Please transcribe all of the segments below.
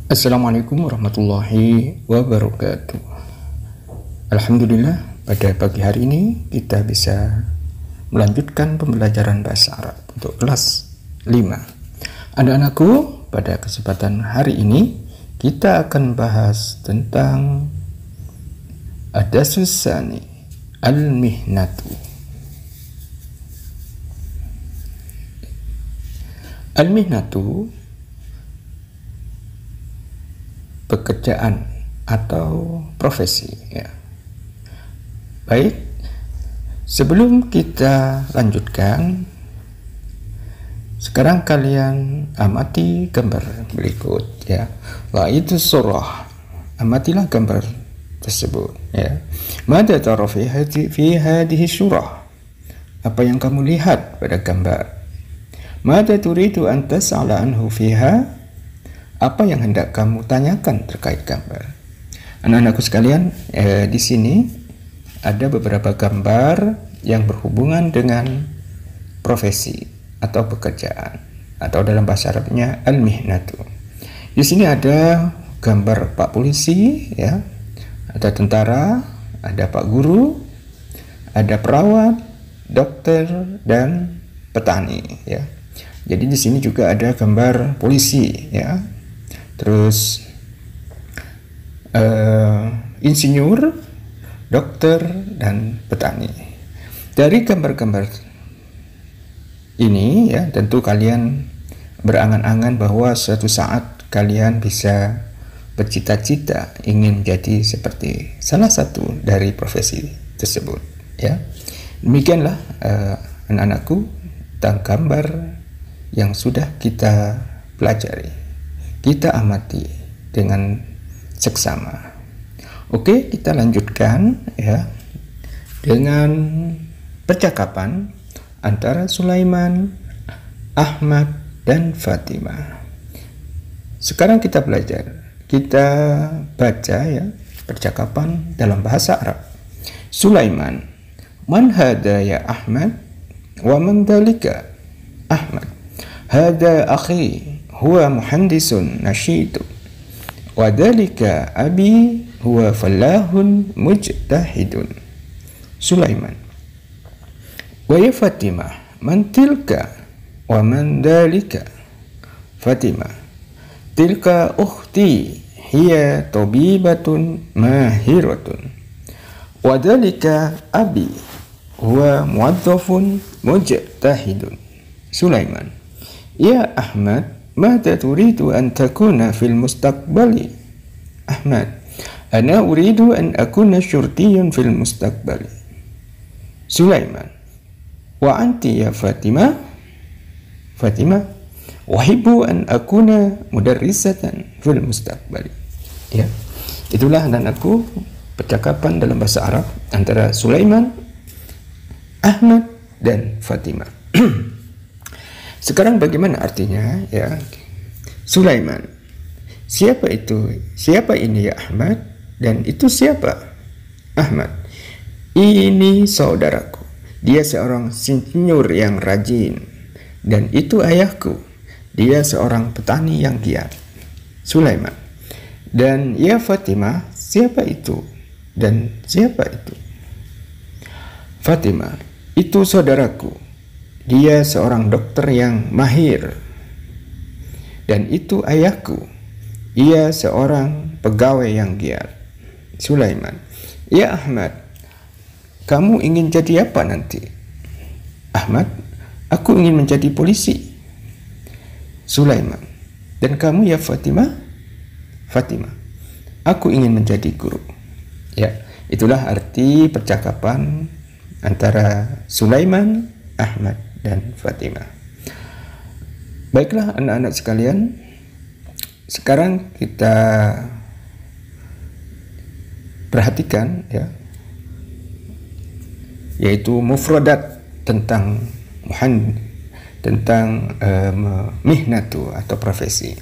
Assalamualaikum warahmatullahi wabarakatuh. Alhamdulillah, pada pagi hari ini kita bisa melanjutkan pembelajaran bahasa Arab untuk kelas 5. Anak-anakku, pada kesempatan hari ini kita akan bahas tentang Ad-Darsus Tsani, Al-Mihnatu. Al-Mihnatu pekerjaan atau profesi, ya. Baik, sebelum kita lanjutkan, sekarang kalian amati gambar berikut, ya. Itu surah. Amatilah gambar tersebut, ya. Mada tara fi hadhihi surah? Apa yang kamu lihat pada gambar? Mada turidu an tas'ala anhu fiha? Apa yang hendak kamu tanyakan terkait gambar? Anak-anakku sekalian, di sini ada beberapa gambar yang berhubungan dengan profesi atau pekerjaan, atau dalam bahasa Arabnya al-mihnatu. Di sini ada gambar Pak Polisi, ya, ada tentara, ada Pak Guru, ada perawat, dokter, dan petani, ya. Jadi di sini juga ada gambar polisi, ya. Terus insinyur, dokter, dan petani. Dari gambar-gambar ini, ya, tentu kalian berangan-angan bahwa suatu saat kalian bisa bercita-cita ingin jadi seperti salah satu dari profesi tersebut, ya. Demikianlah anak-anakku tentang gambar yang sudah kita pelajari. Kita amati dengan seksama. Oke, kita lanjutkan, ya, dengan percakapan antara Sulaiman, Ahmad, dan Fatimah. Sekarang kita belajar. Kita baca, ya, percakapan dalam bahasa Arab. Sulaiman, man hada ya Ahmad? Wa man dalika? Ahmad, hada akhi huwa muhandisun nashidu wa dhalika abi huwa fallahun mujtahidun. Sulaiman, wa ya Fatimah, man tilka wa man dhalika? Fatimah, tilka ukhti hiya tabibatun mahiratun wa dhalika abi huwa muwazzafun mujtahidun. Sulaiman, ya Ahmad, ماذا تريد أن تكون في المستقبل؟ أحمد, أنا أريد أن أكون شرطيا في المستقبل. سليمان, وأنت يا فاطمة؟ فاطمة, أحب أن أكون مدرسة في المستقبل. Ya, itulah anak-anakku percakapan dalam bahasa Arab antara Sulaiman, Ahmad, dan Fatimah. Sekarang bagaimana artinya, ya? Sulaiman, siapa itu? Siapa ini ya Ahmad? Dan itu siapa? Ahmad, ini saudaraku. Dia seorang insinyur yang rajin. Dan itu ayahku. Dia seorang petani yang giat. Sulaiman, dan ya Fatimah, siapa itu? Dan siapa itu? Fatimah, itu saudaraku. Dia seorang dokter yang mahir. Dan itu ayahku. Ia seorang pegawai yang giat. Sulaiman, ya Ahmad, kamu ingin jadi apa nanti? Ahmad, aku ingin menjadi polisi. Sulaiman, dan kamu ya Fatimah? Fatimah, aku ingin menjadi guru. Ya, itulah arti percakapan antara Sulaiman, Ahmad, dan Fatimah. Baiklah anak-anak sekalian, sekarang kita perhatikan, ya, yaitu mufradat tentang mihnatu atau profesi.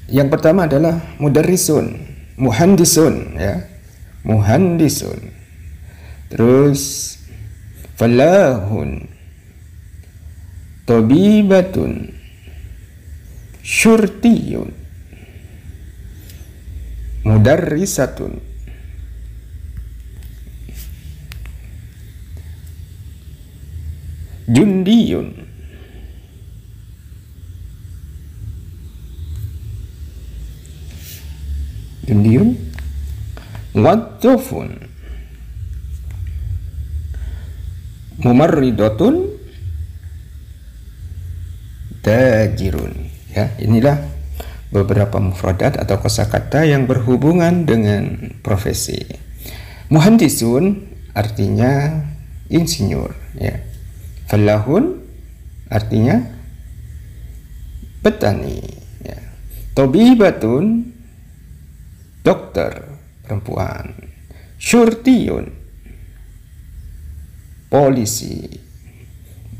Yang pertama adalah mudarrisun, muhandisun, ya, muhandisun. Terus falahun, tabibatun, syurtiyun. mudarrisatun, jundiyun, muwaddafun, mumarridatun, tajirun. Ya, inilah beberapa mufradat atau kosakata yang berhubungan dengan profesi. Muhandisun artinya insinyur, ya. Falahun artinya petani, ya. Tabibatun dokter perempuan. Syurtiyun polisi.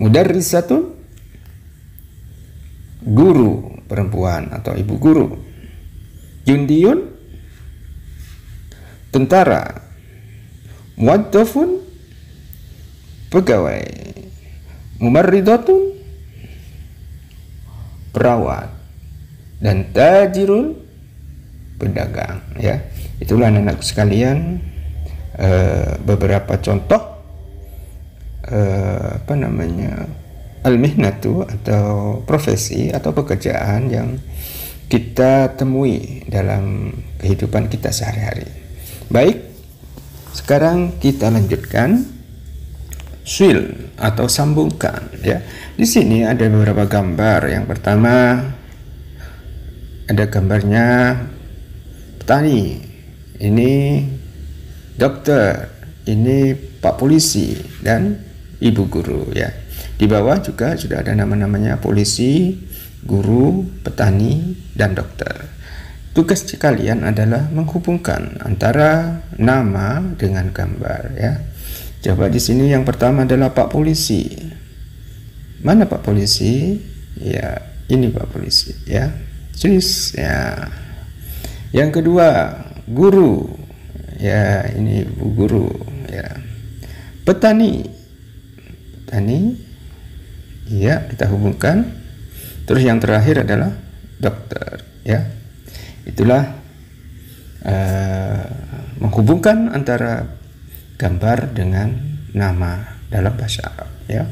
Mudarrisatun guru perempuan atau ibu guru. Jundiyun tentara. Muwaddafun pegawai. Mumarridatun perawat. Dan tajirun pedagang, ya. Itulah anak-anak sekalian beberapa contoh al-mihnatu atau profesi atau pekerjaan yang kita temui dalam kehidupan kita sehari-hari. Baik, sekarang kita lanjutkan swil atau sambungkan, ya. Di sini ada beberapa gambar. Yang pertama ada gambarnya petani, ini dokter, ini pak polisi dan ibu guru, ya. Di bawah juga sudah ada nama-namanya polisi, guru, petani, dan dokter. Tugas kalian adalah menghubungkan antara nama dengan gambar, ya. Coba di sini yang pertama adalah pak polisi. Mana pak polisi? Ya, ini pak polisi, ya. Tulis, ya. Yang kedua, guru. Ya, ini bu guru, ya. Petani. Ya, kita hubungkan. Terus yang terakhir adalah dokter, ya. Itulah menghubungkan antara gambar dengan nama dalam bahasa Arab, ya.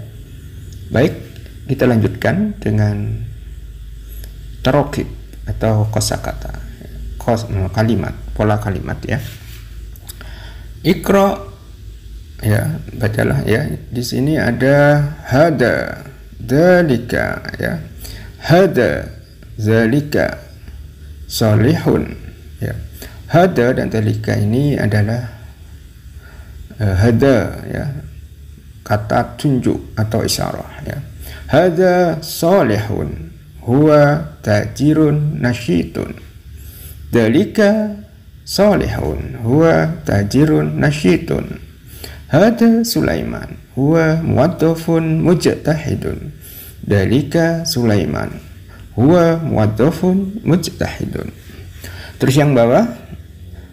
Baik, kita lanjutkan dengan tarokib atau kosakata, kalimat, pola kalimat, ya. Iqra, ya, bacalah, ya. Di sini ada hada, dzalika, ya. Hada, dzalika, salihun, ya. Hada dan dzalika ini adalah hada, ya, kata tunjuk atau isyarah, ya. Hada salihun, huwa tajirun nasyitun. Dzalika salihun, huwa tajirun nasyitun. Hada Sulaiman, huwa muwaddafun mujtahidun. Dzalika Sulaiman, huwa muwaddafun mujtahidun. Terus yang bawah,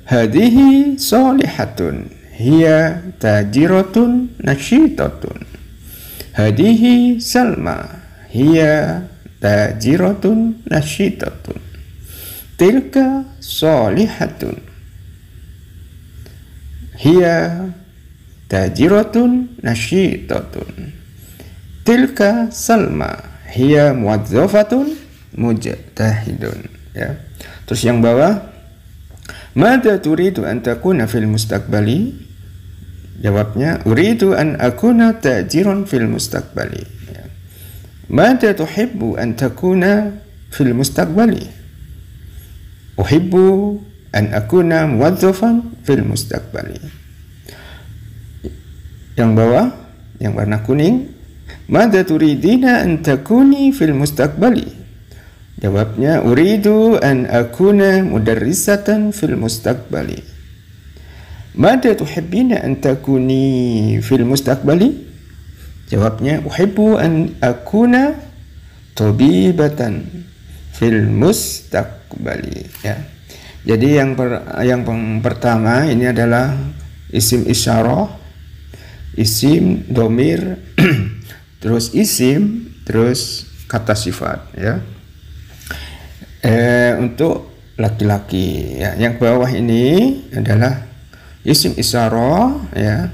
hadhihi salihatun, hiya tajiratun nasyitatun. Hadhihi Salma, hiya tajiratun nasyitatun. Tilka salihatun, hiya tajiratun nasyitatun. Tilka Salma, hiya muwadzafatun mujtahidun, ya. Terus yang bawah, mada turidu an takuna fil mustaqbali? Jawabnya, uridu an akuna tajiran fil mustaqbali, ya. Mada tuhibbu an takuna fil mustaqbali? Uhibbu an akuna muwadzafan fil mustaqbali. Yang bawah, yang warna kuning, mada turidina an takuni fil mustaqbali? Jawabnya, uridu an akuna mudarrisatan fil mustaqbali. Mada tuhibbina an takuni fil mustaqbali? Jawabnya, uhibbu an akuna tabibatan fil mustaqbali, ya. Jadi yang pertama ini adalah isim isyarah, isim domir, terus isim, terus kata sifat, ya. Untuk laki-laki ya. Yang bawah ini adalah isim isyarah ya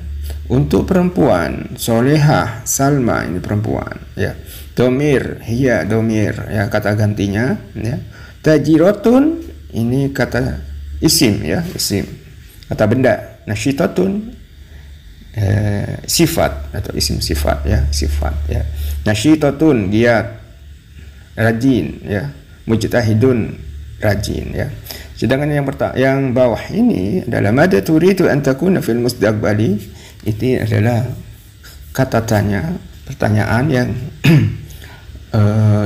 untuk perempuan. Solehah, Salma ini perempuan ya. Domir, hiya domir ya kata gantinya ya. Tajiratun ini kata isim ya, isim kata benda. Nasyitatun sifat atau isim sifat ya, sifat ya. Nasyitatun giat, rajin ya. Mujtahidun rajin ya. Sedangkan yang bawah ini adalah mada turidu an takuna fil mustaqbali. Itu adalah kata tanya, pertanyaan yang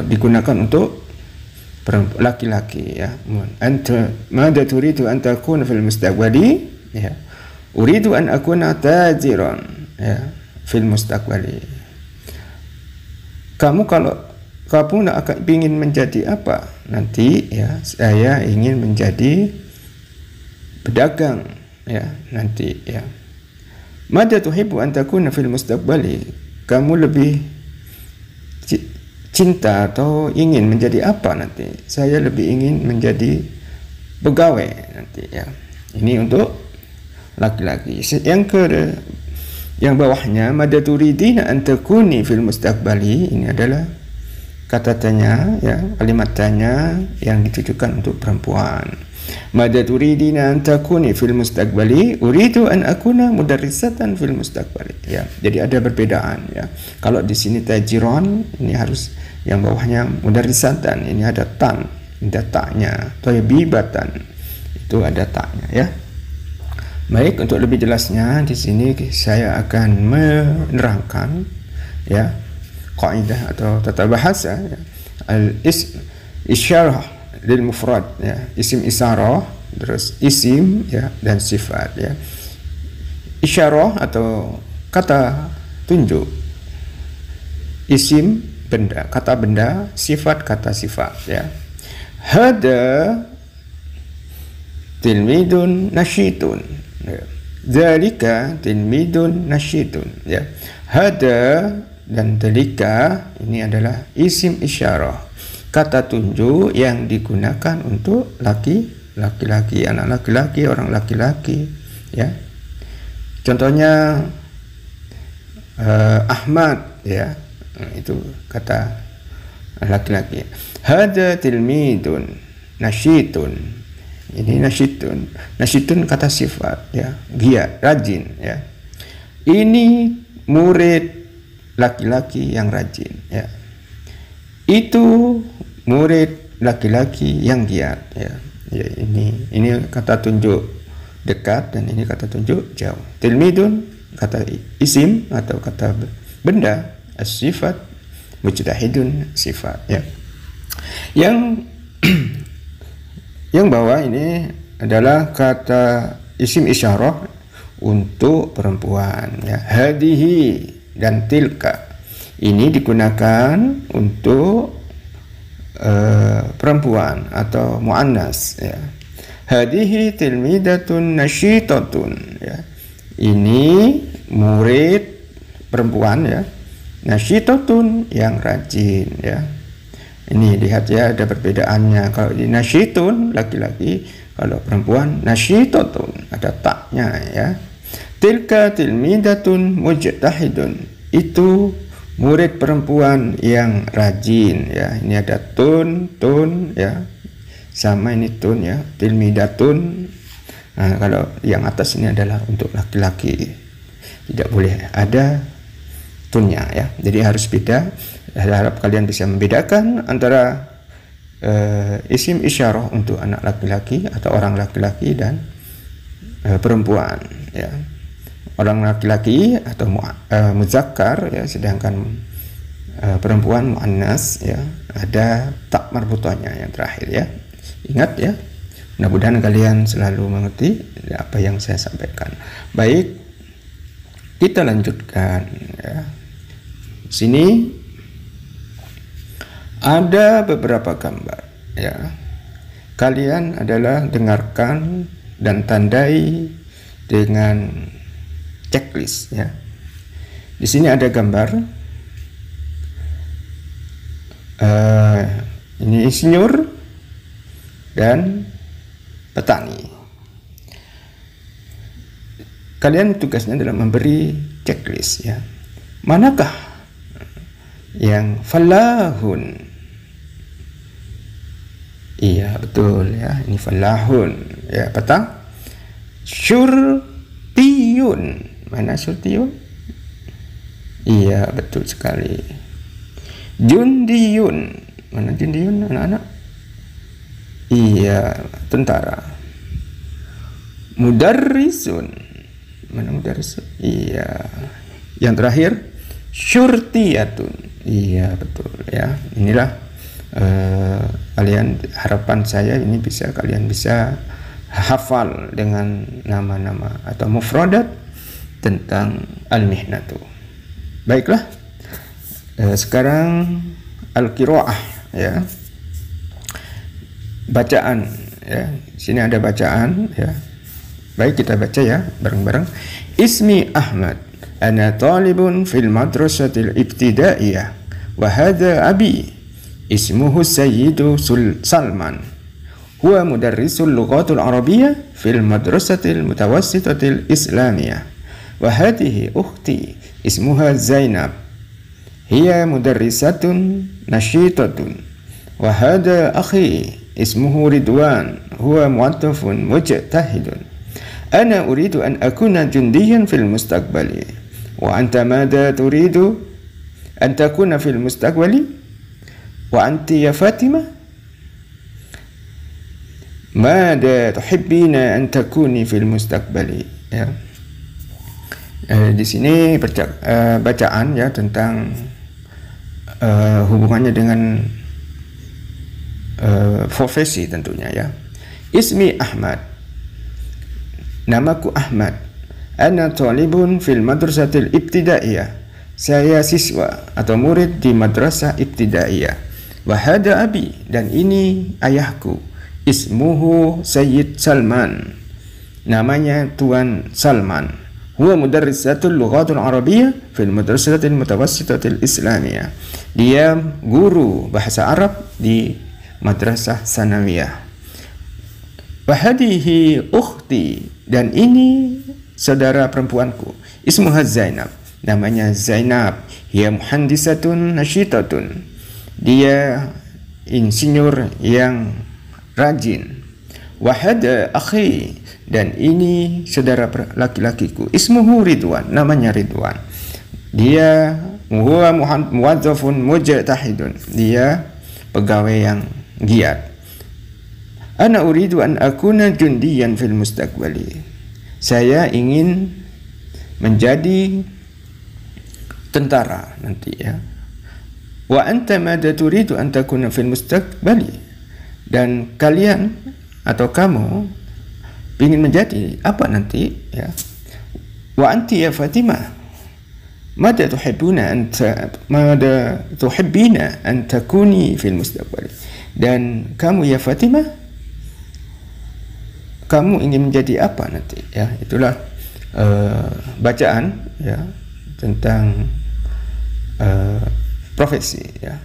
digunakan untuk laki-laki ya. Anta mada turidu an takuna fil mustaqbali ya. Uridu an akuna tajiran ya fil mustaqbali. Kamu nak ingin menjadi apa nanti ya? Saya ingin menjadi pedagang ya nanti ya. Mada tuhibbu an takuna fil mustaqbali. Kamu lebih cinta atau ingin menjadi apa nanti? Saya lebih ingin menjadi pegawai nanti ya. Ini untuk laki-laki. Yang bawahnya mada turidina an takuni fil mustaqbali, ini adalah kata tanya ya, kalimat tanya yang ditujukan untuk perempuan. Mada turidina an takuni fil mustaqbali, uridu an akuna mudarrisatan fil mustaqbali ya. Jadi ada perbedaan ya. Kalau di sini tajiron, ini harus yang bawahnya mudarrisatan, ini ada tan, ada taknya. Thayyibatan itu ada taknya ya. Baik, untuk lebih jelasnya di sini saya akan menerangkan ya kaidah atau tata bahasa ya. Isyarah lil mufrad ya, isim isyarah, terus isim ya dan sifat ya. Isyarah atau kata tunjuk, isim benda, kata benda, sifat kata sifat ya. Hada tilmidun nasyitun ya. Zalika tilmidun nasyitun ya. Hada dan dalika ini adalah isim isyarah, kata tunjuk yang digunakan untuk laki-laki, anak laki-laki, orang laki-laki ya. Contohnya Ahmad ya, itu kata laki-laki. Hada tilmidun nasyitun. Ini nasyitun kata sifat ya, giat, rajin ya. Ini murid laki-laki yang rajin ya. Itu murid laki-laki yang giat ya. Ya, ini kata tunjuk dekat dan ini kata tunjuk jauh. Tilmidun kata isim atau kata benda, as-sifat, mujtahidun sifat ya. Yang bawah ini adalah kata isim isyarah untuk perempuan ya. Hadihi dan tilka ini digunakan untuk perempuan atau muannas ya. Hadihi tilmidatun nasyitatun ya. Ini murid perempuan ya. Nasyitatun yang rajin ya. Ini lihat ya, ada perbedaannya. Kalau di nasyitun laki-laki, kalau perempuan nasyitatun, ada taknya ya. Tilka tilmidatun mujtahidun. Itu murid perempuan yang rajin ya. Ini ada tun ya. Sama ini tun ya. Tilmidatun. Nah, kalau yang atas ini adalah untuk laki-laki. Tidak boleh ada tunnya ya. Jadi harus beda. Saya harap kalian bisa membedakan antara isim isyarah untuk anak laki-laki atau orang laki-laki dan perempuan ya. Orang laki-laki atau muzakkar ya, sedangkan perempuan muannas ya, ada tak marbutanya yang terakhir ya. Ingat ya. Mudah-mudahan kalian selalu mengerti apa yang saya sampaikan. Baik, kita lanjutkan ya. Sini ada beberapa gambar ya. Kalian adalah dengarkan dan tandai dengan checklist ya. Di sini ada gambar ini insinyur dan petani. Kalian tugasnya adalah memberi checklist, ya. Manakah yang falahun? Iya, betul, ya. Ini falahun, ya, petang. Syurtiyun. Mana syurtiyun? Iya, betul sekali. Jundiyun. Mana jundiyun, anak-anak? Iya, tentara. Mudarrisun. Mana mudarrisun? Iya. Yang terakhir, syurtiyatun. Iya, betul, ya. Inilah kalian, harapan saya ini kalian bisa hafal dengan nama-nama atau mufradat tentang al-mihnatu. Baiklah. Sekarang al-qiraah, ya. Bacaan, ya. Sini ada bacaan, ya. Baik, kita baca, ya, bareng-bareng. Ismi Ahmad, ana talibun fil madrasatil ibtidaiyah, wa hadha abi ismuhu Sayyidu Salman, huwa mudarrisul lughatul arabiyyah fil madrasatil mutawassitatil islamiyah, wa hadhihi ukhti ismuha Zainab, hiya mudarrisatun nashitatun, wa hadha akhi ismuhu Ridwan, huwa mu'attafun mujtahidun. Ana uridu an akuna jundiyan fil mustaqbali, wa anta madha turidu an takuna fil mustaqbali, wa anti ya Fatimah madha tuhibbina an takuni fil mustaqbali, ya. Di sini bacaan, ya, tentang hubungannya dengan profesi tentunya, ya. Ismi Ahmad, namaku Ahmad. Ana talibun fil madrasatil ibtidaiyah, saya siswa atau murid di madrasah ibtidaiyah. Wa hada abi, dan ini ayahku. Ismuhu Sayyid Salman, namanya Tuan Salman. Huwa mudarrisatul lughatul arabiyyah fil madrasatil mutawassitatil islamiyah, dia guru bahasa Arab di madrasah sanawiyah. Wa hadhihi ukhti, dan ini saudara perempuanku. Ismuha Zainab, namanya Zainab. Hiya muhandisatun nashitatun, dia insinyur yang rajin. Wa hadha akhi, dan ini saudara laki-lakiku. Ismuhu Ridwan, namanya Ridwan. Dia huwa muwadzafun mujtahidun, dia pegawai yang giat. Ana uridu an akuna jundiyan fil mustaqbali, saya ingin menjadi tentara nanti, ya. Wa anta madza turidu an takuna fil mustaqbali, dan kalian atau kamu ingin menjadi apa nanti, ya. Wa anti ya Fatimah madza tuhibbina an takuni fil mustaqbali, dan kamu ya Fatimah, kamu ingin menjadi apa nanti, ya. Itulah bacaan, ya, tentang profesi, ya.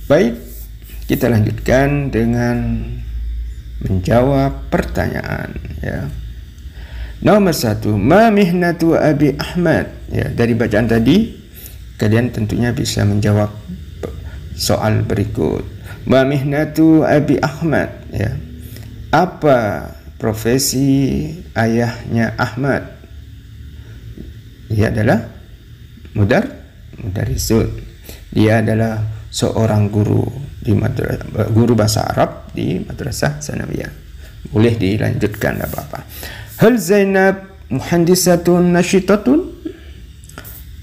Baik, kita lanjutkan dengan menjawab pertanyaan, ya. Nomor 1, ma mihnatu Abi Ahmad, ya. Dari bacaan tadi kalian tentunya bisa menjawab soal berikut. Ma mihnatu Abi Ahmad, ya. Apa profesi ayahnya Ahmad? Dia adalah mudarrisun. Dia adalah seorang guru di guru bahasa Arab di madrasah sanawiyah. Boleh dilanjutkan, tidak apa-apa. Hal Zainab muhandisatun nashitatun?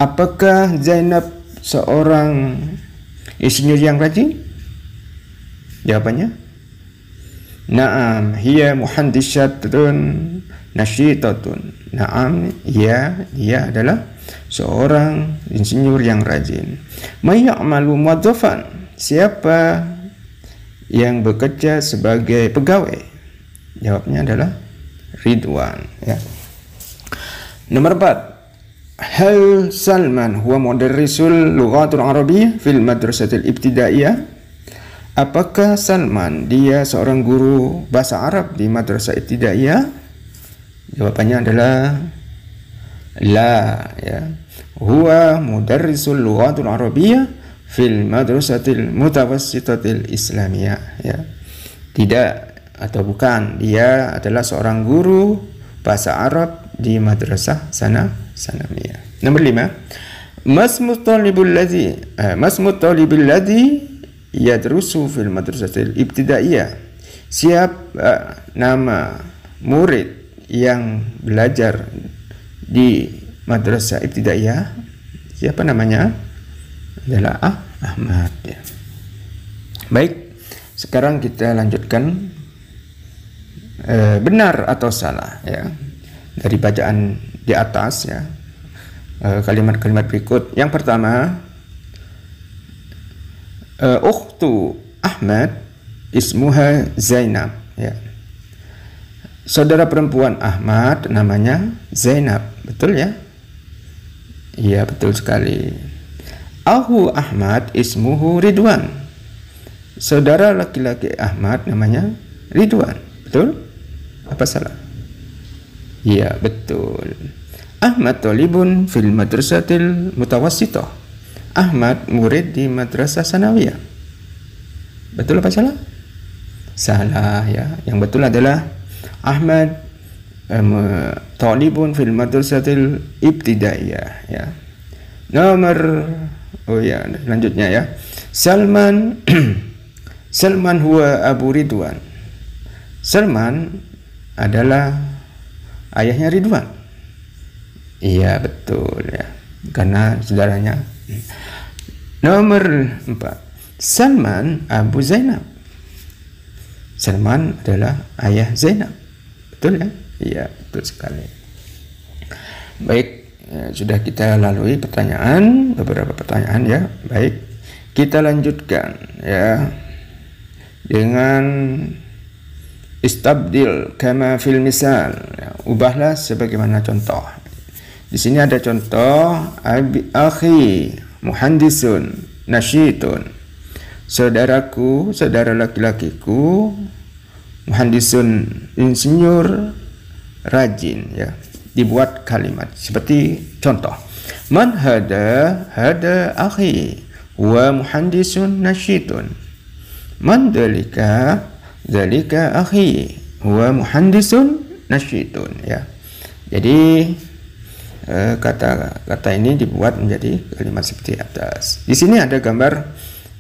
Apakah Zainab seorang insinyur yang rajin? Jawabannya, na'am, hiya muhandisatun nashitatun. Na'am, ya, dia adalah seorang insinyur yang rajin. May ya'malu muwazzafan, siapa yang bekerja sebagai pegawai? Jawabnya adalah Ridwan, ya. Nomor 4, hal Salman huwa mudarrisul lughatul arabiyyah fil madrasatil ibtidaiyah? Apakah Salman dia seorang guru bahasa Arab di madrasah ibtidaiyah? Jawabannya adalah la, ya. Huwa mudarrisul lughatul arabiyyah fil madrasatil mutawassitatil islamiyah, ya. Tidak atau bukan, dia adalah seorang guru bahasa Arab di madrasah sanawiyah. Nomor 5, masmut talibul ladzi yadrusu fil madrasatil ibtidaiyah. Siapa nama murid yang belajar di madrasah ibtidaiyah? Siapa namanya? Adalah Ahmad, ya. Baik, sekarang kita lanjutkan benar atau salah, ya, dari bacaan di atas, ya, kalimat-kalimat berikut. Yang pertama, ukhtu Ahmad ismuha Zainab, ya. Saudara perempuan Ahmad namanya Zainab, betul ya? Iya, betul sekali. Akhu Ahmad ismuhu Ridwan. Saudara laki-laki Ahmad namanya Ridwan, betul? Apa salah? Iya, betul. Ahmad talibun fil madrasatil mutawassithah. Ahmad murid di madrasah sanawiyah. Betul apa salah? Salah, ya. Yang betul adalah Ahmad talibun fil madrasatil ibtidaiyah, ya. Nomor lanjutnya, ya. Salman Salman huwa Abu Ridwan. Salman adalah ayahnya Ridwan. Iya, betul, ya. Karena saudaranya. Nomor 4, Salman Abu Zainab. Salman adalah ayah Zainab. Betul ya? Iya, betul sekali. Baik, ya, sudah kita lalui beberapa pertanyaan, ya. Baik, kita lanjutkan, ya, dengan istabdil kama fil misal, ya, ubahlah sebagaimana contoh. Di sini ada contoh, akhi muhandisun nasyitun. Saudaraku, saudara laki-lakiku, muhandisun insinyur rajin, ya. Dibuat kalimat seperti contoh. Man hada akhi wa muhandisun nasyitun. Man dalika akhi wa muhandisun nasyitun, ya. Jadi kata-kata ini dibuat menjadi kalimat seperti atas. Di sini ada gambar,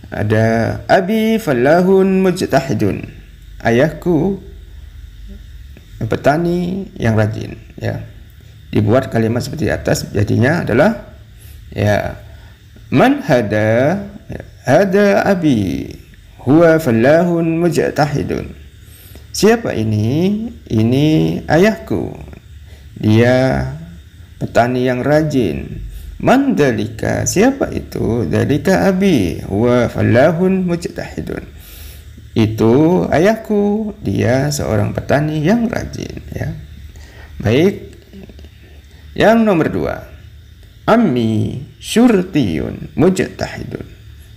ada abi fallahun mujtahidun. Ayahku petani yang rajin, ya. Dibuat kalimat seperti atas, jadinya adalah, ya, man hada abi huwa fallahun mujtahidun. Siapa ini? Ini ayahku, dia petani yang rajin. Man dalika, siapa itu? Dalika abi huwa fallahun mujtahidun. Itu ayahku, dia seorang petani yang rajin, ya. Baik. Yang nomor 2, ammi syurtiyun mujtahidun.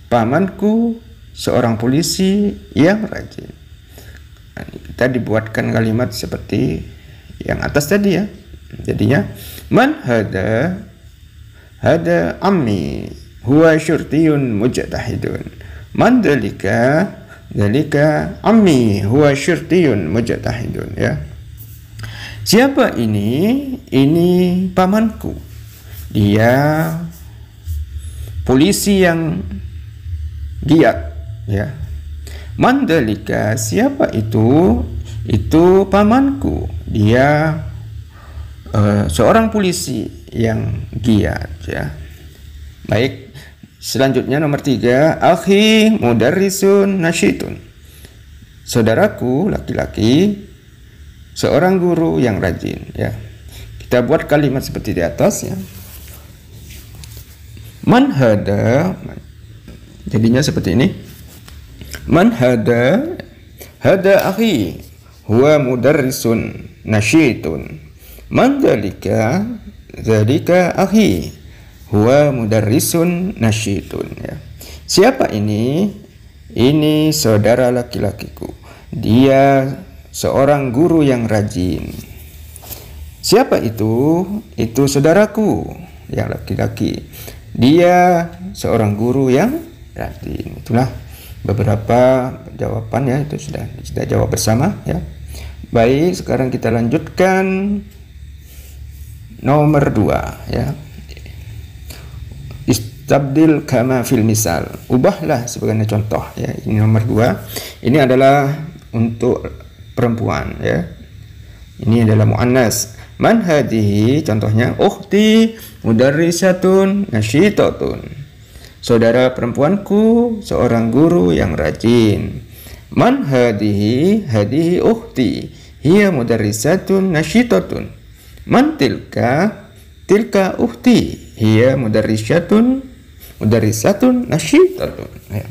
Pamanku seorang polisi yang rajin. Nah, kita dibuatkan kalimat seperti yang atas tadi, ya. Jadinya man hada ammi huwa syurtiyun mujtahidun. Man dalika ammi huwa syurtiyun mujtahidun, ya. Siapa ini? Ini pamanku, dia polisi yang giat, ya. Man dalika, siapa itu? Itu pamanku, dia seorang polisi yang giat, ya. Baik, selanjutnya nomor 3, akhi mudarrisun nasyitun. Saudaraku laki-laki seorang guru yang rajin, ya. Kita buat kalimat seperti di atas, ya. Man hada, jadinya seperti ini. Man hada akhi huwa mudarrisun nasyitun. Man dalika akhi huwa mudarrisun nasyitun, ya. Siapa ini? ini saudara laki-lakiku, dia seorang guru yang rajin. Siapa itu? Itu saudaraku yang laki-laki, dia seorang guru yang rajin. Itulah beberapa jawaban ya, itu sudah kita jawab bersama ya. Baik, sekarang kita lanjutkan nomor 2 ya. Istabdil kama fil misal. Ubahlah sebagaimana contoh ya. Ini nomor 2. Ini adalah untuk perempuan ya. Ini adalah muannas. Man hadhihi, contohnya ukhti mudarrisatun nasyitatun. Saudara perempuanku seorang guru yang rajin. Man hadhihi, hadhihi ukhti hiya mudarrisatun nasyitatun. Man tilka, tilka ukhti hiya mudarrisatun nasyitatun ya.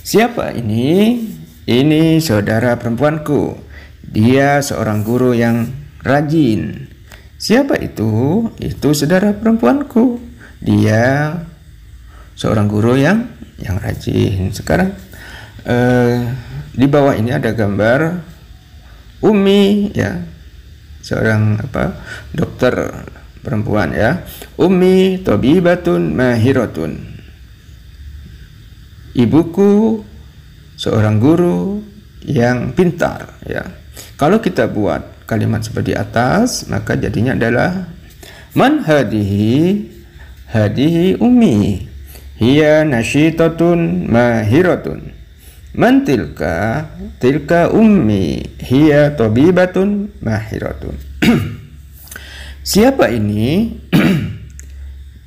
Siapa ini? Ini saudara perempuanku, dia seorang guru yang rajin. Siapa itu? Itu saudara perempuanku, dia seorang guru yang rajin. Sekarang di bawah ini ada gambar Ummi ya, seorang dokter perempuan ya. Ummi tabibatun mahiratun. Ibuku seorang guru yang pintar ya. Kalau kita buat kalimat seperti atas, maka jadinya adalah man hadihi, hadihi ummi hiya nasyitatun mahiratun. Man tilka, tilka ummi hiya tabibatun mahiratun. Siapa ini?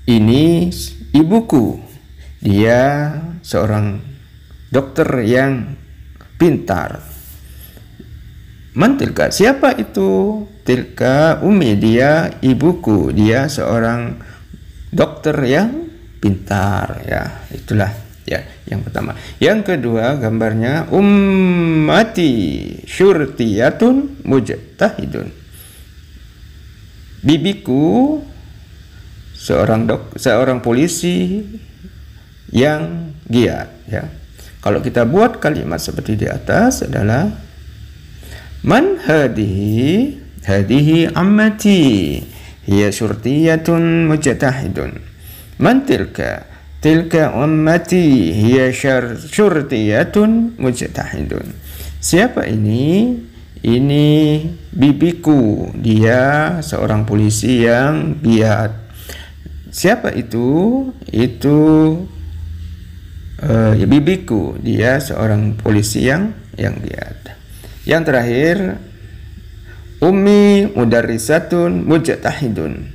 Ini ibuku, dia seorang dokter yang pintar. Man tilka, siapa itu? Tilka ummi, dia ibuku, dia seorang dokter yang pintar ya. Itulah ya yang pertama. Yang kedua gambarnya ummati syurtiyatun mujtahidun. Bibiku seorang polisi yang giat ya. Kalau kita buat kalimat seperti di atas adalah man hadihi, hadihi ammati hiya syurtiyatun mujtahidun. Man tilka, tilka ummati hiya syurtiyatun mujtahidun. Siapa ini? Ini bibiku, dia seorang polisi yang giat. Siapa itu? Itu bibiku, dia seorang polisi yang giat. Yang terakhir, ummi mudarrisatun mujtahidun.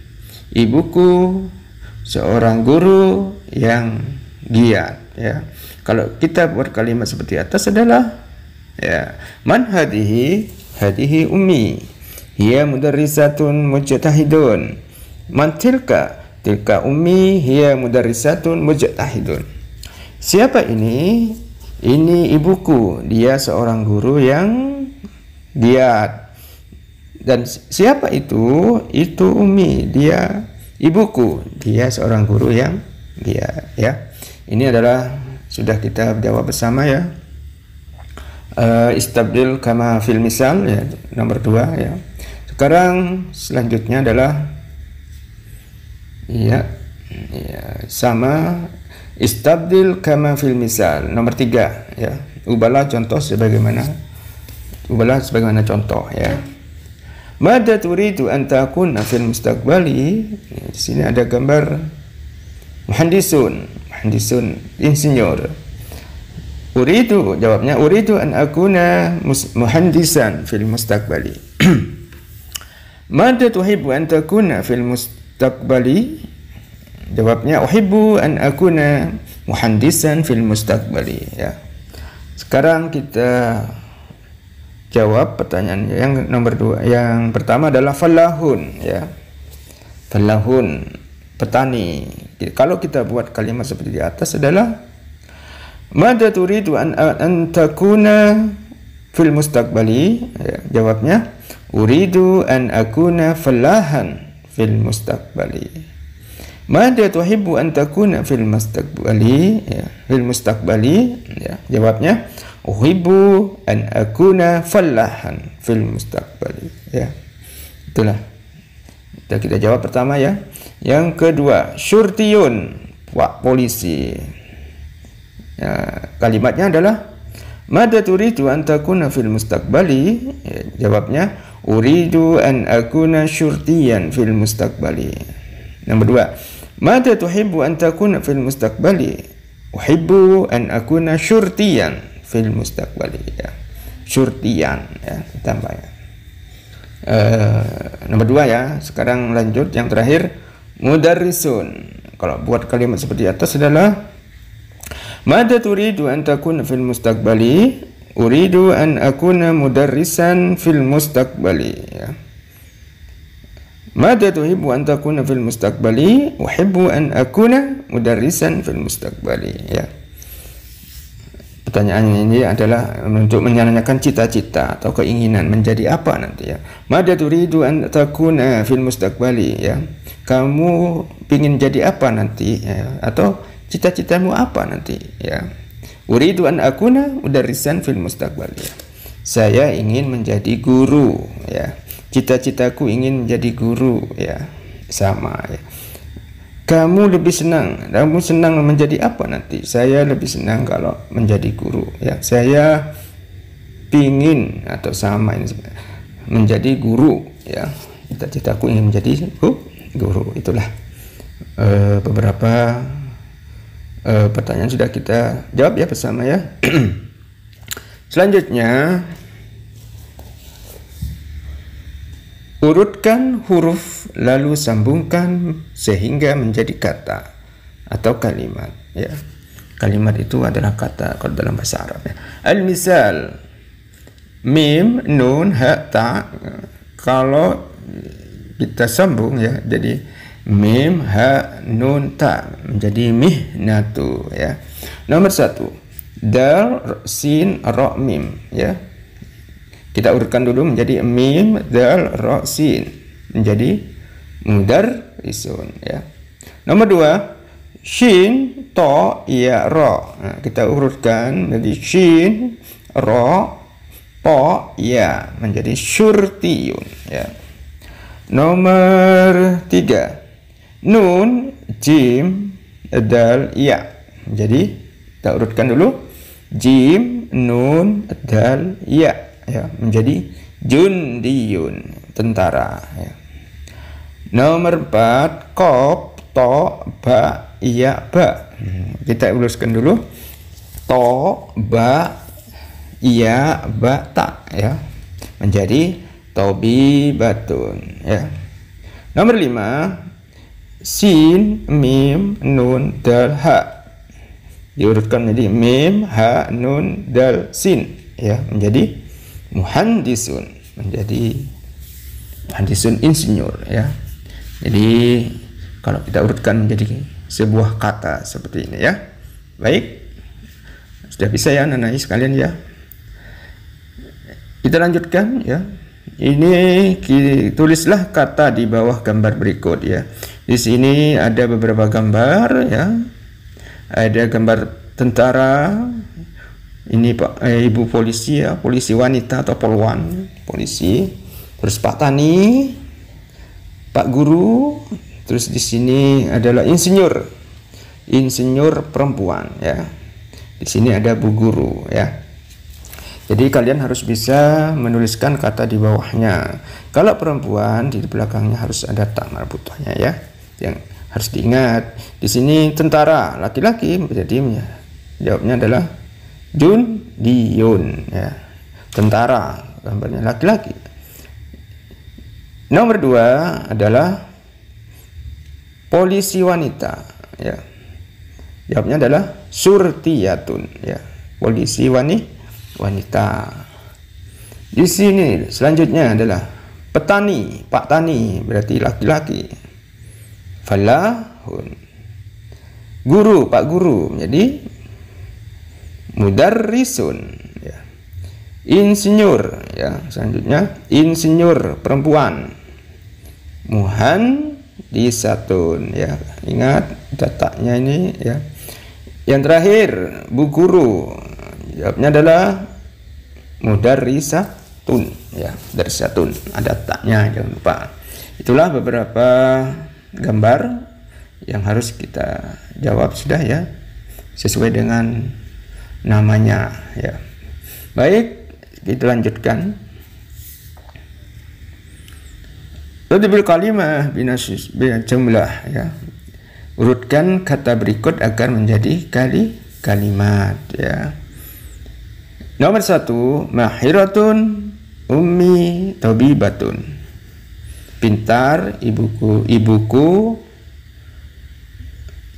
Ibuku seorang guru yang giat ya. Kalau kita buat kalimat seperti atas adalah ya, man hadihi, hadihi ummi hiya mudarrisatun mujtahidun. Man tilka, tilka ummi hiya mudarrisatun mujtahidun. Siapa ini? Ini ibuku, dia seorang guru yang giat. Dan siapa itu? Itu ummi, dia ibuku, dia seorang guru yang giat ya. Ini adalah sudah kita jawab bersama ya. Istabdil kama fil misal ya, nomor 2 ya. Sekarang selanjutnya adalah ya sama istabdil kama fil misal nomor 3 ya. Ubahlah sebagaimana contoh ya. Mada turidu an takuna fil mustaqbali. Di sini ada gambar muhandisun insinyur. Jawabnya uridu an akuna muhandisan fil mustaqbali. Mada tuhibbu an takuna fil mustaqbali. Jawabnya uhibbu an akuna muhandisan fil mustaqbali ya. Sekarang kita jawab pertanyaan yang nomor 2. Yang pertama adalah falahun ya. Falahun, petani. Kalau kita buat kalimat seperti di atas adalah mada turidu an takuna fil mustaqbali ya. Jawabnya uridu an akuna falahan fil mustaqbali. Mada tuhibbu an takuna fil mustaqbali, ya, fil mustaqbali, ya. Jawabnya uhibbu an akuna fallahan fil mustaqbali, ya. Itulah. Kita jawab pertama, ya. Yang kedua, syurtiyun, pak polisi. Ya, kalimatnya adalah mada turidu an takuna fil mustaqbali, ya, jawabnya uridu an akuna syurtiyan fil mustaqbali. Nomor dua, mada tuhibbu an takuna fil mustaqbali, uhibbu an akuna syurtiyan fil mustaqbali, ya. Syurtiyan, ya, tambah, ya. Nomor dua, ya. Sekarang lanjut yang terakhir, mudarrisun. Kalau buat kalimat seperti atas adalah mada turidu an takuna fil mustaqbali, uridu an akuna mudarrisan fil mustaqbali, ya. Mada tuhibbu an takuna fil mustaqbali, uhibbu an akuna mudarrisan fil mustaqbali, ya. Pertanyaan ini adalah untuk menanyakan cita-cita atau keinginan menjadi apa nanti, ya. Mada turidu an takuna fil mustaqbali, ya. Kamu ingin jadi apa nanti, ya, atau cita-citamu apa nanti, ya. Uridu an akuna mudarrisan fil mustaqbali, ya. Saya ingin menjadi guru, ya. Cita-citaku ingin menjadi guru, ya. Sama, ya. Kamu senang menjadi apa nanti? Saya lebih senang kalau menjadi guru, ya. Saya pingin atau sama ini menjadi guru, ya. Cita-citaku ingin menjadi guru. Itulah beberapa pertanyaan sudah kita jawab, ya, bersama, ya. Selanjutnya, urutkan huruf lalu sambungkan sehingga menjadi kata atau kalimat, ya. Kalimat itu adalah kata kalau dalam bahasa Arab, ya. Al-misal, mim, nun, ha, ta. Kalau kita sambung, ya, jadi mim, ha, nun, ta menjadi mihnatu, ya. Nomor satu, dal, sin, ra, mim, ya. Kita urutkan dulu menjadi mim, dal, ra, sin menjadi mudarrisun, ya. Nomor dua, shin, to, ya, ra. Nah, kita urutkan menjadi shin, ra, to, ya menjadi syurtiyun, ya. Nomor tiga, nun, jim, dal, ya. Jadi kita urutkan dulu jim, nun, dal, ya, ya, menjadi jundiyun, tentara, ya. Nomor 4, qaf, to, ba, ya, ba. Kita uruskan dulu to, ba, ya, ba, ta, ya, menjadi tobibatun, ya. Nomor 5, sin, mim, nun, dal, ha. Diurutkan menjadi mim, ha, nun, dal, sin, ya, menjadi muhandisun, menjadi muhandisun, insinyur, ya. Jadi kalau kita urutkan menjadi sebuah kata seperti ini, ya. Baik, sudah bisa, ya, anak-anak sekalian, ya. Kita lanjutkan, ya. Ini tulislah kata di bawah gambar berikut, ya. Di sini ada beberapa gambar, ya. Ada gambar tentara. Ini Pak Ibu polisi, ya, polisi wanita atau polwan, polisi. Terus Pak Tani, Pak Guru. Terus di sini adalah insinyur perempuan, ya. Di sini ada Bu Guru, ya. Jadi kalian harus bisa menuliskan kata di bawahnya. Kalau perempuan, di belakangnya harus ada tak marbutahnya, ya. Yang harus diingat. Di sini tentara laki-laki, jadi jawabnya adalah jundiyun, ya. Tentara, gambarnya laki-laki. Nomor 2 adalah polisi wanita, ya. Jawabnya adalah surtiyatun, ya. Polisi wanita. Di sini selanjutnya adalah petani, Pak Tani, berarti laki-laki. Falahun. Guru, Pak Guru, menjadi mudarrisun, ya. Insinyur, ya, selanjutnya insinyur perempuan, muhandisatun, ya. Ingat letaknya ini ya. Yang terakhir, bu guru. Jawabnya adalah mudarrisatun ya, mudarrisatun. Ada taknya, jangan lupa. Itulah beberapa gambar yang harus kita jawab sudah ya, sesuai dengan namanya ya. Baik, kita lanjutkan. Tadbil kalimah binasis jumlah ya. Urutkan kata berikut agar menjadi kalimat ya. Nomor 1, mahiratun ummi tabibatun. Pintar ibuku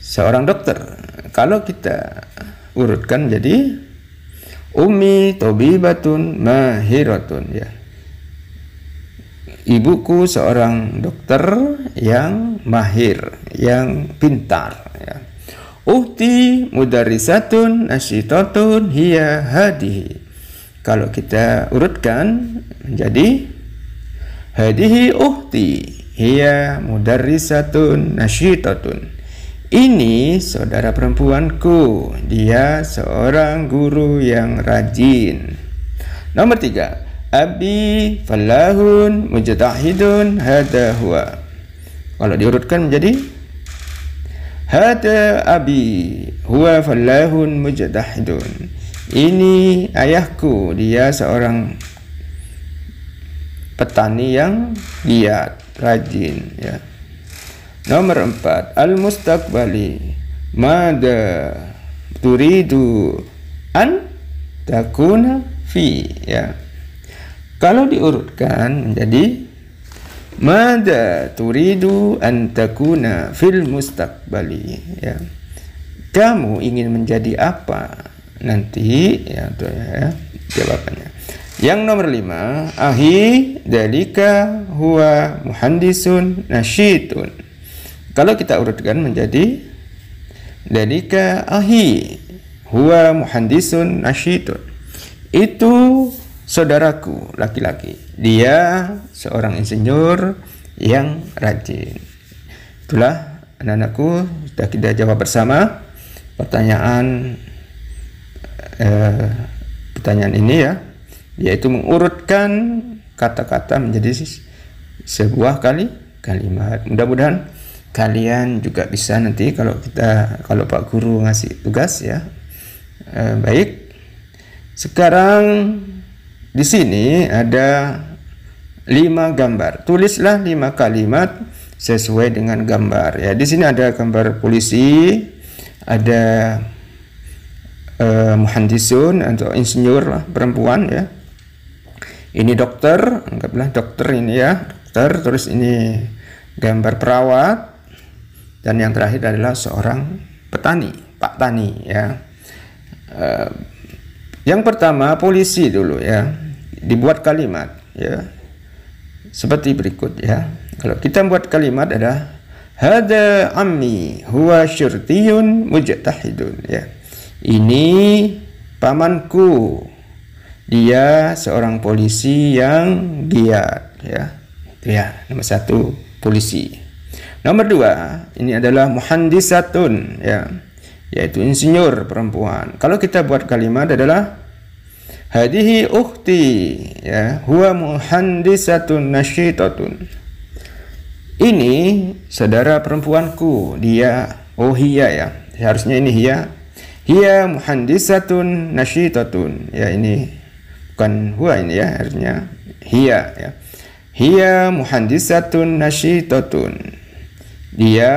seorang dokter. Kalau kita urutkan jadi ummi tabibatun mahiratun ya. Ibuku seorang dokter yang mahir, yang pintar ya. Uhti mudarrisatun nasyitatun hiya hadihi. Kalau kita urutkan menjadi hadihi uhti hiya mudarrisatun nasyitatun. Ini saudara perempuanku, dia seorang guru yang rajin. Nomor 3, abi falahun mujtahidun hada huwa. Kalau diurutkan menjadi hada abi huwa falahun mujtahidun. Ini ayahku, dia seorang petani yang giat, rajin ya. Nomor 4, al-mustaqbali mada turidu an takuna fi ya. Kalau diurutkan menjadi mada turidu an takuna fil mustaqbali ya. Kamu ingin menjadi apa nanti ya, itu ya jawabannya. Yang nomor 5, ahi dalika huwa muhandisun nasyitun. Kalau kita urutkan menjadi dalika ahi huwa muhandisun nasyitun. Itu saudaraku laki-laki, dia seorang insinyur yang rajin. Itulah anak-anakku, sudah kita jawab bersama pertanyaan ini ya, yaitu mengurutkan kata-kata menjadi sebuah kalimat. Mudah-mudahan kalian juga bisa nanti kalau Pak Guru ngasih tugas ya. Baik, sekarang di sini ada 5 gambar. Tulislah 5 kalimat sesuai dengan gambar ya. Di sini ada gambar polisi, ada muhandisun atau insinyur lah, perempuan ya. Ini dokter, anggaplah dokter ini ya, dokter. Terus ini gambar perawat, dan yang terakhir adalah seorang petani, Pak Tani ya. Yang pertama polisi dulu ya, dibuat kalimat ya seperti berikut ya. Kalau kita buat kalimat adalah hada ammi huwa syurtiyun mujtahidun ya. Ini pamanku, dia seorang polisi yang giat ya. Itu ya, nomor 1 polisi. Nomor 2, ini adalah muhandisatun ya, yaitu insinyur perempuan. Kalau kita buat kalimat adalah hadihi ukhti ya, huwa muhandisatun nasyitatun. Ini saudara perempuanku, dia hiya ya. Harusnya ini hiya. Hiya muhandisatun nasyitatun. Ya, ini bukan huwa ini ya, harusnya hiya ya. Hiya muhandisatun nasyitatun. Dia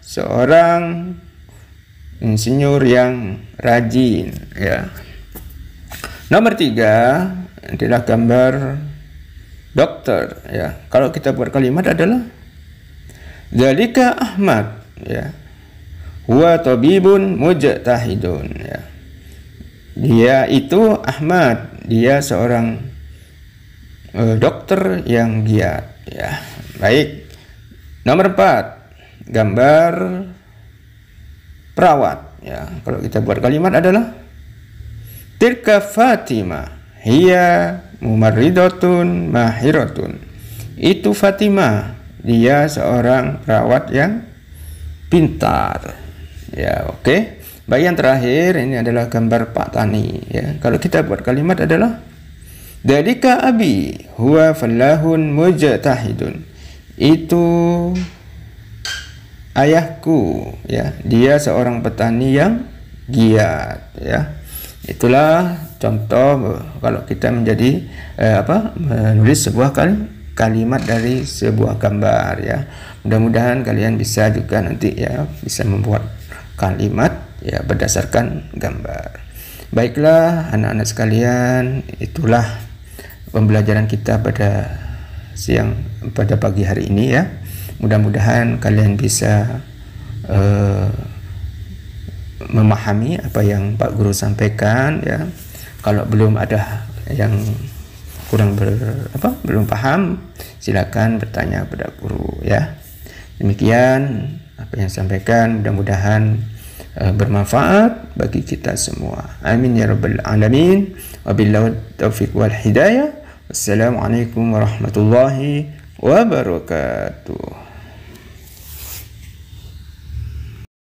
seorang insinyur yang rajin ya. Nomor 3 adalah gambar dokter ya. Kalau kita buat kalimat adalah zalika Ahmad ya, huwa tabibun mujtahidun ya. Dia itu Ahmad, dia seorang dokter yang giat ya. Baik. Nomor 4, gambar perawat ya. Kalau kita buat kalimat adalah tilka Fatimah hiya mumarridatun mahiratun. Itu Fatimah, dia seorang perawat yang pintar. Ya, oke. Baik, yang terakhir ini adalah gambar Pak Tani. Ya, kalau kita buat kalimat adalah Dalika abi huwa fallahun mujtahidun. Itu ayahku, ya, dia seorang petani yang giat, ya. Itulah contoh kalau kita menjadi menulis sebuah kalimat dari sebuah gambar, ya. Mudah-mudahan kalian bisa juga nanti, ya, bisa membuat kalimat, ya, berdasarkan gambar. Baiklah anak-anak sekalian, itulah pembelajaran kita pada pagi hari ini, ya. Mudah-mudahan kalian bisa memahami apa yang Pak Guru sampaikan, ya. Kalau belum ada yang belum paham, silakan bertanya kepada guru, ya. Demikian apa yang sampaikan, mudah-mudahan bermanfaat bagi kita semua. Amin ya rabbal alamin. Wabillahi taufiq wal hidayah. Wassalamualaikum warahmatullahi wabarakatuh.